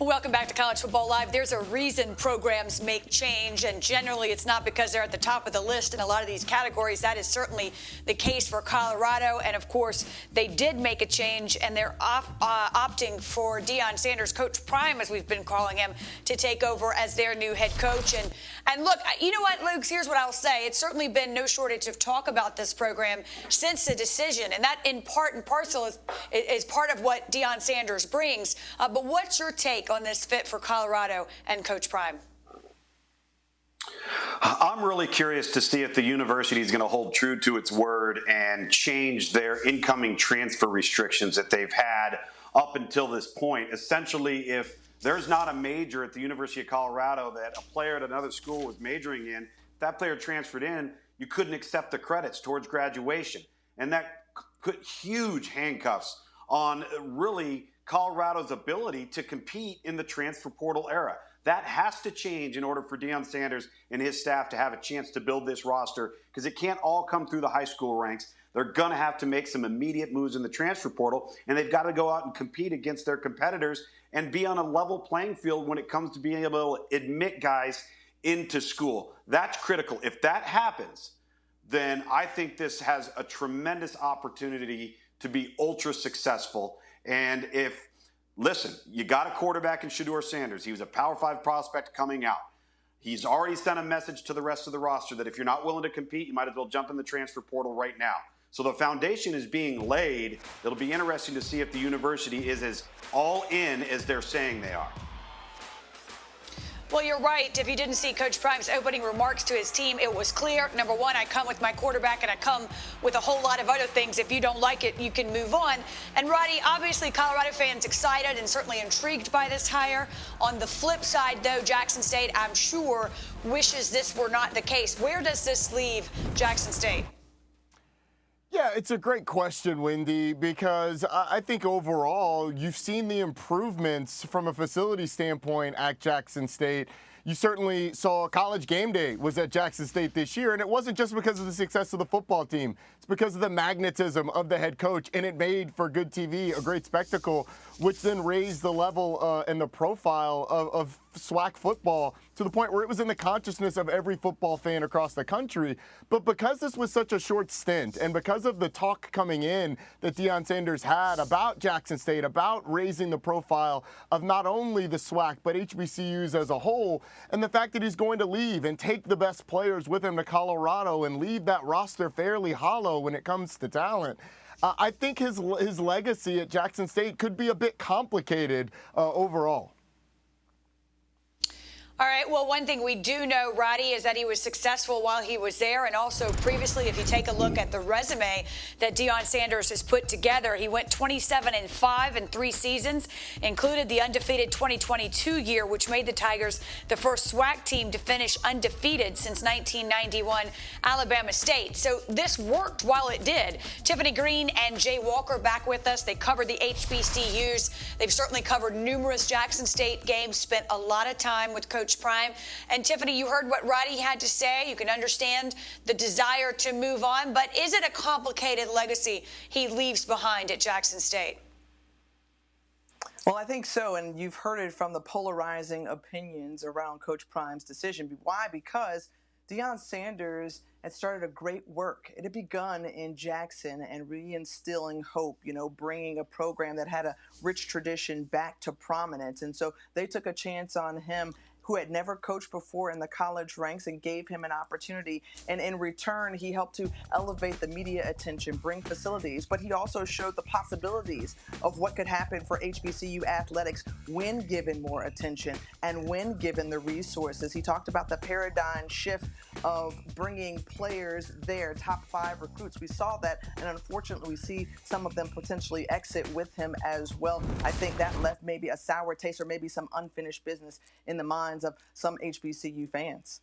Welcome back to College Football Live. There's a reason programs make change, and generally it's not because they're at the top of the list in a lot of these categories. That is certainly the case for Colorado, and of course they did make a change, and they're opting for Deion Sanders, Coach Prime, as we've been calling him, to take over as their new head coach. And look, you know what, Luke, here's what I'll say. It's certainly been no shortage of talk about this program since the decision, and that in part and parcel is part of what Deion Sanders brings. But what's your take on this fit for Colorado and Coach Prime? I'm really curious to see if the university is going to hold true to its word and change their incoming transfer restrictions that they've had up until this point. Essentially, if there's not a major at the University of Colorado that a player at another school was majoring in, if that player transferred in, you couldn't accept the credits towards graduation. And that put huge handcuffs on really Colorado's ability to compete in the transfer portal era. That has to change in order for Deion Sanders and his staff to have a chance to build this roster, because it can't all come through the high school ranks. They're going to have to make some immediate moves in the transfer portal, and they've got to go out and compete against their competitors and be on a level playing field when it comes to being able to admit guys into school. That's critical. If that happens, then I think this has a tremendous opportunity to be ultra successful. And listen, you got a quarterback in Shedeur Sanders. He was a Power 5 prospect coming out. He's already sent a message to the rest of the roster that if you're not willing to compete, you might as well jump in the transfer portal right now. So the foundation is being laid. It'll be interesting to see if the university is as all in as they're saying they are. Well, you're right. If you didn't see Coach Prime's opening remarks to his team, it was clear. Number one, I come with my quarterback, and I come with a whole lot of other things. If you don't like it, you can move on. And, Roddy, obviously Colorado fans excited and certainly intrigued by this hire. On the flip side, though, Jackson State, I'm sure, wishes this were not the case. Where does this leave Jackson State? Yeah, it's a great question, Wendy, because I think overall you've seen the improvements from a facility standpoint at Jackson State. You certainly saw College Game Day was at Jackson State this year, and it wasn't just because of the success of the football team. It's because of the magnetism of the head coach, and it made for good TV, a great spectacle, which then raised the level and the profile of SWAC football to the point where it was in the consciousness of every football fan across the country. But because this was such a short stint, and because of the talk coming in that Deion Sanders had about Jackson State, about raising the profile of not only the SWAC, but HBCUs as a whole, and the fact that he's going to leave and take the best players with him to Colorado and leave that roster fairly hollow when it comes to talent, I think his legacy at Jackson State could be a bit complicated overall. All right, well, one thing we do know, Roddy, is that he was successful while he was there, and also previously, if you take a look at the resume that Deion Sanders has put together, he went 27-5 in 3 seasons, included the undefeated 2022 year, which made the Tigers the first SWAC team to finish undefeated since 1991 Alabama State. So this worked while it did. Tiffany Green and Jay Walker back with us. They covered the HBCUs. They've certainly covered numerous Jackson State games, spent a lot of time with Coach Prime. And Tiffany, you heard what Roddy had to say. You can understand the desire to move on, but is it a complicated legacy he leaves behind at Jackson State? Well, I think so, and you've heard it from the polarizing opinions around Coach Prime's decision. Why? Because Deion Sanders had started a great work. It had begun in Jackson and reinstilling hope, bringing a program that had a rich tradition back to prominence. And so they took a chance on him, who had never coached before in the college ranks, and gave him an opportunity. And in return, he helped to elevate the media attention, bring facilities, but he also showed the possibilities of what could happen for HBCU athletics when given more attention and when given the resources. He talked about the paradigm shift of bringing players there, top 5 recruits. We saw that, and unfortunately, we see some of them potentially exit with him as well. I think that left maybe a sour taste or maybe some unfinished business in the minds of some HBCU fans.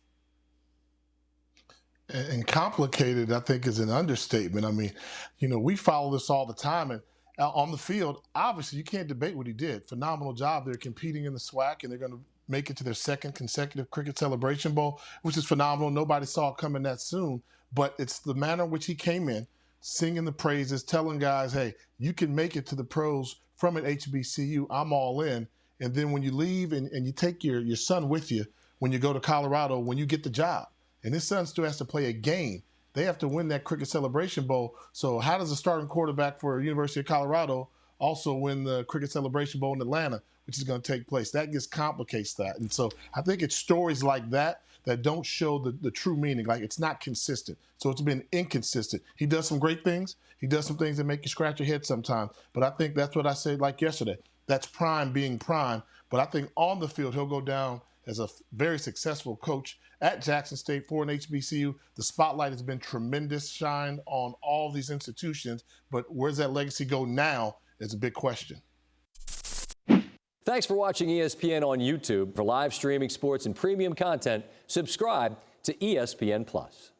And complicated, I think, is an understatement. I mean, we follow this all the time, and on the field, obviously, you can't debate what he did. Phenomenal job. They're competing in the SWAC, and they're going to make it to their 2nd consecutive Cricket Celebration Bowl, which is phenomenal. Nobody saw it coming that soon, but it's the manner in which he came in, singing the praises, telling guys, hey, you can make it to the pros from an HBCU. I'm all in. And then when you leave and you take your son with you when you go to Colorado, when you get the job, and his son still has to play a game, they have to win that Cricket Celebration Bowl. So how does a starting quarterback for University of Colorado also win the Cricket Celebration Bowl in Atlanta, which is going to take place? That just complicates that. And so I think it's stories like that that don't show the true meaning. Like, it's not consistent. So it's been inconsistent. He does some great things. He does some things that make you scratch your head sometimes. But I think that's what I said like yesterday. That's Prime being Prime. But I think on the field, he'll go down as a very successful coach at Jackson State for an HBCU. The spotlight has been tremendous, shined on all these institutions. But where's that legacy go now is a big question. Thanks for watching ESPN on YouTube. For live streaming sports and premium content, subscribe to ESPN+.